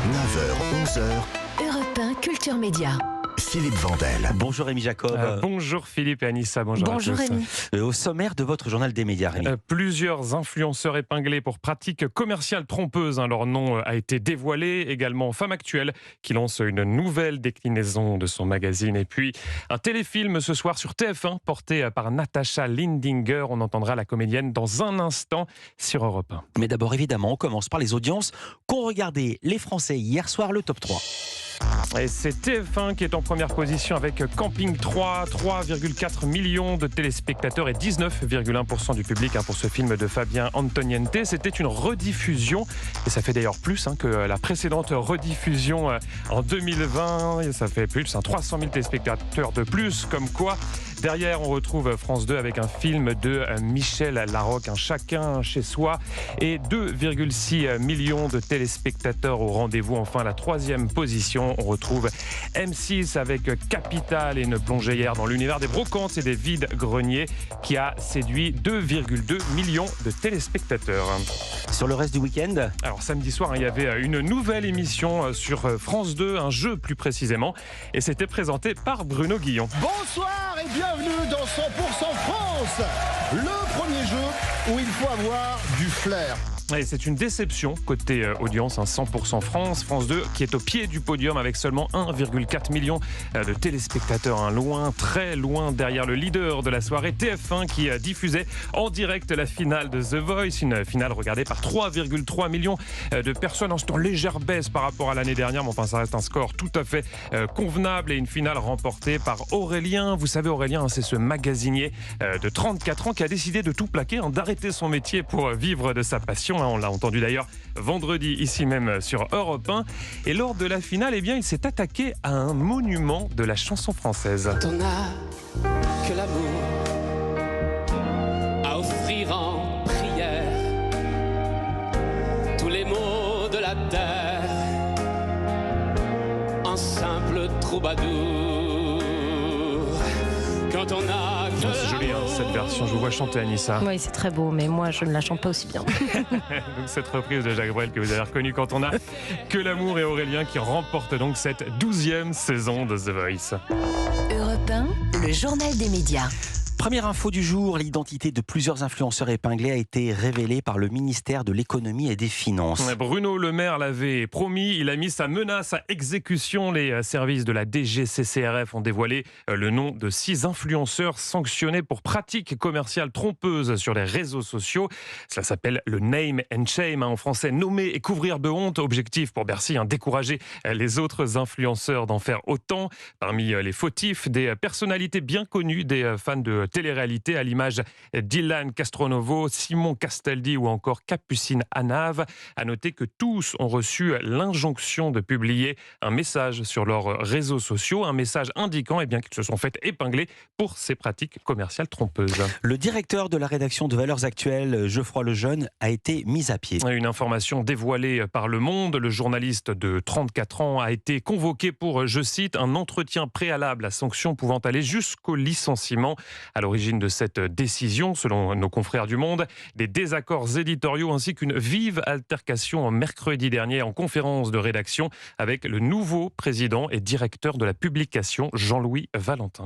9h, 11h, Europe 1 Culture Média. Philippe Vandel. Bonjour Rémi Jacob. Bonjour Philippe et Anissa, bonjour à tous. Rémi. Au sommaire de votre journal des médias, Rémi. Plusieurs influenceurs épinglés pour pratiques commerciales trompeuses. Leur nom a été dévoilé. Également Femme Actuelle qui lance une nouvelle déclinaison de son magazine. Et puis un téléfilm ce soir sur TF1 porté par Natasha Lindinger. On entendra la comédienne dans un instant sur Europe 1. Mais d'abord, évidemment, on commence par les audiences qu'ont regardé les Français hier soir, le top 3. Et c'est TF1 qui est en première position avec Camping 3, 3,4 millions de téléspectateurs et 19,1% du public pour ce film de Fabien Antoniente. C'était une rediffusion et ça fait d'ailleurs plus que la précédente rediffusion en 2020. Et ça fait plus 300 000 téléspectateurs de plus, comme quoi. Derrière, on retrouve France 2 avec un film de Michel Larocque, Un chacun chez soi, et 2,6 millions de téléspectateurs au rendez-vous. Enfin, la troisième position, on retrouve M6 avec Capital et une plongée hier dans l'univers des brocantes et des vides-greniers qui a séduit 2,2 millions de téléspectateurs. Sur le reste du week-end, alors samedi soir, il y avait une nouvelle émission sur France 2, un jeu plus précisément, et c'était présenté par Bruno Guillon. Bonsoir et bienvenue dans 100% France, le premier jeu où il faut avoir du flair. Et c'est une déception côté audience, 100% France. France 2 qui est au pied du podium avec seulement 1,4 million de téléspectateurs. Loin, très loin derrière le leader de la soirée, TF1 qui diffusait en direct la finale de The Voice. Une finale regardée par 3,3 millions de personnes. C'est en légère baisse par rapport à l'année dernière, mais enfin ça reste un score tout à fait convenable. Et une finale remportée par Aurélien. Vous savez, Aurélien, c'est ce magasinier de 34 ans qui a décidé de tout plaquer, d'arrêter son métier pour vivre de sa passion. On l'a entendu d'ailleurs vendredi ici même sur Europe 1. Et lors de la finale, il s'est attaqué à un monument de la chanson française. On n'a que l'amour à offrir en prière. Tous les mots de la terre, un simple troubadour. Quand on a que c'est joli cette version, je vous vois chanter Anissa. Oui, c'est très beau, mais moi je ne la chante pas aussi bien. Donc cette reprise de Jacques Brel que vous avez reconnue quand on a que l'amour, et Aurélien qui remporte donc cette 12e saison de The Voice. Europe 1, le journal des médias. Première info du jour, l'identité de plusieurs influenceurs épinglés a été révélée par le ministère de l'économie et des finances. Bruno Le Maire l'avait promis, il a mis sa menace à exécution. Les services de la DGCCRF ont dévoilé le nom de 6 influenceurs sanctionnés pour pratiques commerciales trompeuses sur les réseaux sociaux. Cela s'appelle le name and shame, en français, nommer et couvrir de honte. Objectif pour Bercy, décourager les autres influenceurs d'en faire autant. Parmi les fautifs, des personnalités bien connues des fans de télé-réalité à l'image d'Ilan Castronovo, Simon Castaldi ou encore Capucine Anave. À noter que tous ont reçu l'injonction de publier un message sur leurs réseaux sociaux, un message indiquant qu'ils se sont fait épingler pour ces pratiques commerciales trompeuses. Le directeur de la rédaction de Valeurs Actuelles, Geoffroy Lejeune, a été mis à pied. Une information dévoilée par Le Monde. Le journaliste de 34 ans a été convoqué pour, je cite, un entretien préalable à sanction pouvant aller jusqu'au licenciement. À l'origine de cette décision, selon nos confrères du Monde, des désaccords éditoriaux ainsi qu'une vive altercation mercredi dernier en conférence de rédaction avec le nouveau président et directeur de la publication, Jean-Louis Valentin.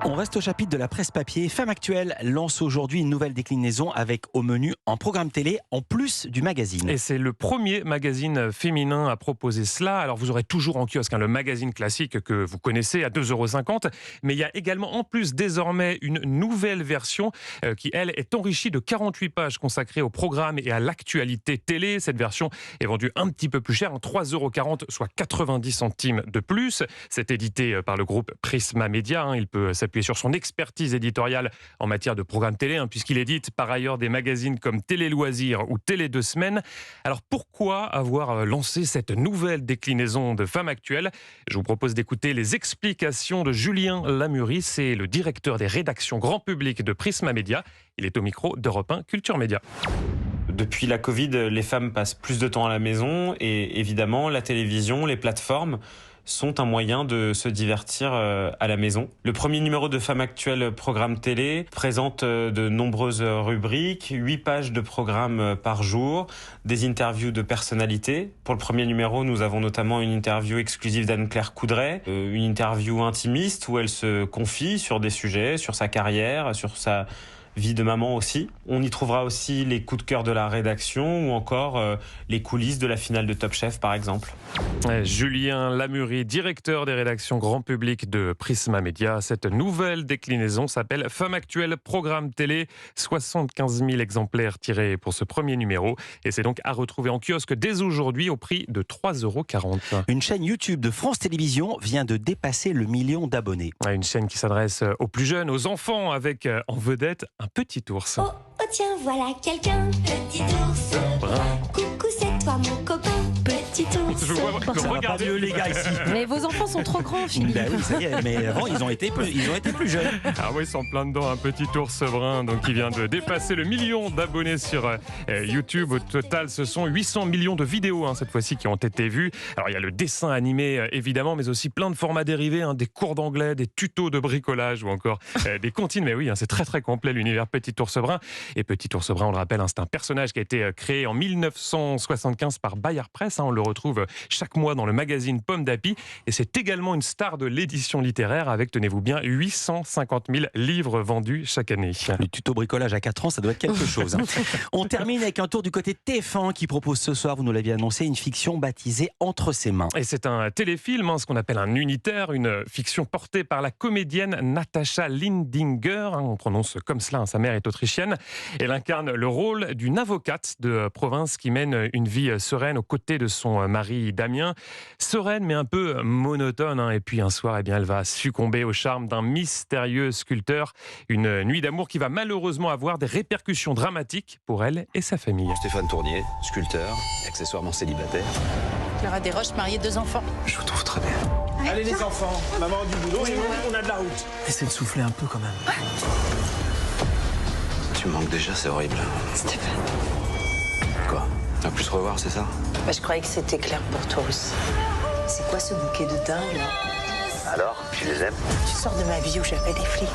On reste au chapitre de la presse papier. Femme Actuelle lance aujourd'hui une nouvelle déclinaison avec au menu en programme télé en plus du magazine. Et c'est le premier magazine féminin à proposer cela. Alors vous aurez toujours en kiosque le magazine classique que vous connaissez à 2,50 €, mais il y a également en plus désormais une nouvelle version qui elle est enrichie de 48 pages consacrées au programme et à l'actualité télé. Cette version est vendue un petit peu plus cher, 3,40 €, soit 90 centimes de plus. C'est édité par le groupe Prisma Media. Il peut s'appuyer sur son expertise éditoriale en matière de programmes télé, puisqu'il édite par ailleurs des magazines comme Télé Loisirs ou Télé 2 Semaines. Alors pourquoi avoir lancé cette nouvelle déclinaison de Femme Actuelle ? Je vous propose d'écouter les explications de Julien Lamurie, c'est le directeur des rédactions grand public de Prisma Media. Il est au micro d'Europe 1 Culture Média. Depuis la Covid, les femmes passent plus de temps à la maison et évidemment la télévision, les plateformes sont un moyen de se divertir à la maison. Le premier numéro de Femme Actuelle Programme Télé présente de nombreuses rubriques, 8 pages de programme par jour, des interviews de personnalités. Pour le premier numéro, nous avons notamment une interview exclusive d'Anne-Claire Coudray, une interview intimiste où elle se confie sur des sujets, sur sa carrière, sur sa vie de maman aussi. On y trouvera aussi les coups de cœur de la rédaction ou encore les coulisses de la finale de Top Chef par exemple. Julien Lamurie, directeur des rédactions grand public de Prisma Media. Cette nouvelle déclinaison s'appelle Femme Actuelle Programme Télé. 75 000 exemplaires tirés pour ce premier numéro. Et c'est donc à retrouver en kiosque dès aujourd'hui au prix de 3,40 €. Une chaîne YouTube de France Télévisions vient de dépasser le 1 million d'abonnés. Une chaîne qui s'adresse aux plus jeunes, aux enfants, avec en vedette un petit ours. Oh, oh tiens, voilà quelqu'un. Petit ours brun. Coucou, c'est toi mon copain. Petit ours Je vois, Ça va pas mieux les gars ici. Mais vos enfants sont trop grands, Philippe. Ben oui, ça y est, mais avant ils ont été plus jeunes. Ah oui, ils sont plein dedans, un petit ours brun donc, qui vient de dépasser le 1 million d'abonnés sur YouTube. Au total, ce sont 800 millions de vidéos cette fois-ci qui ont été vues. Alors il y a le dessin animé évidemment, mais aussi plein de formats dérivés, des cours d'anglais, des tutos de bricolage ou encore des comptines. Mais oui, c'est très très complet l'univers Petit ours brun. Et Petit ours brun, on le rappelle, c'est un personnage qui a été créé en 1975 par Bayard Presse. On le retrouve chaque mois dans le magazine Pomme d'Api. Et c'est également une star de l'édition littéraire avec, tenez-vous bien, 850 000 livres vendus chaque année. Le tuto bricolage à 4 ans, ça doit être quelque chose. On termine avec un tour du côté TF1 qui propose ce soir, vous nous l'aviez annoncé, une fiction baptisée Entre ses mains. Et c'est un téléfilm, ce qu'on appelle un unitaire, une fiction portée par la comédienne Natascha Lindinger. On prononce comme cela, sa mère est autrichienne. Elle incarne le rôle d'une avocate de province qui mène une vie sereine aux côtés de son mari Damien. Sereine mais un peu monotone. Et puis un soir, elle va succomber au charme d'un mystérieux sculpteur. Une nuit d'amour qui va malheureusement avoir des répercussions dramatiques pour elle et sa famille. Stéphane Tournier, sculpteur, accessoirement célibataire. Clara Desroches, mariée, 2 enfants. Je vous trouve très bien. Allez les enfants, maman du boulot et on a de la route. Essayez de souffler un peu quand même. Tu me manques déjà, c'est horrible. Stéphane. Quoi? On va plus se revoir, c'est ça? Je croyais que c'était clair pour toi aussi. C'est quoi ce bouquet de dingue là? Alors, tu les aimes? Tu sors de ma vie où j'avais des flics.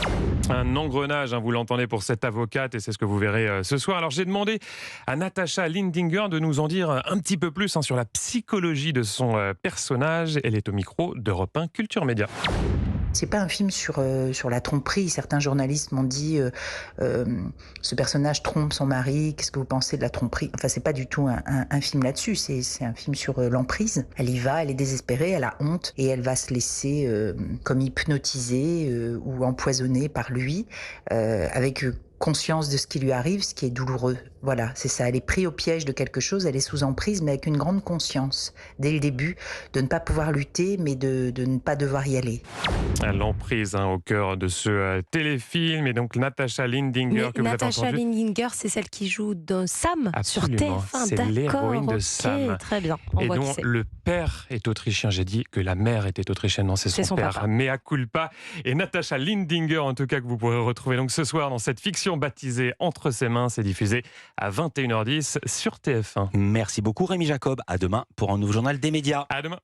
Un engrenage, vous l'entendez, pour cette avocate, et c'est ce que vous verrez ce soir. Alors j'ai demandé à Natascha Lindinger de nous en dire un petit peu plus sur la psychologie de son personnage. Elle est au micro d'Europe 1 Culture Média. C'est pas un film sur la tromperie. Certains journalistes m'ont dit ce personnage trompe son mari, qu'est-ce que vous pensez de la tromperie? Enfin, c'est pas du tout un film là-dessus, c'est un film sur l'emprise. Elle y va, elle est désespérée, elle a honte et elle va se laisser comme hypnotiser ou empoisonner par lui avec conscience de ce qui lui arrive, ce qui est douloureux. Voilà, c'est ça. Elle est prise au piège de quelque chose, elle est sous emprise, mais avec une grande conscience, dès le début, de ne pas pouvoir lutter, mais de ne pas devoir y aller. L'emprise au cœur de ce téléfilm, et donc Natascha Lindinger, que vous avez entendu. Natascha Lindinger, c'est celle qui joue dans Sam. Absolument, sur TF1. c'est l'héroïne de Ok, Sam. très bien. Et dont le père est autrichien. J'ai dit que la mère était autrichienne. Non, c'est son père. papa. Mea culpa. Et Natascha Lindinger, en tout cas, que vous pourrez retrouver donc ce soir dans cette fiction baptisée Entre ses mains. C'est diffusé à 21h10 sur TF1. Merci beaucoup Rémi Jacob. À demain pour un nouveau journal des médias. À demain.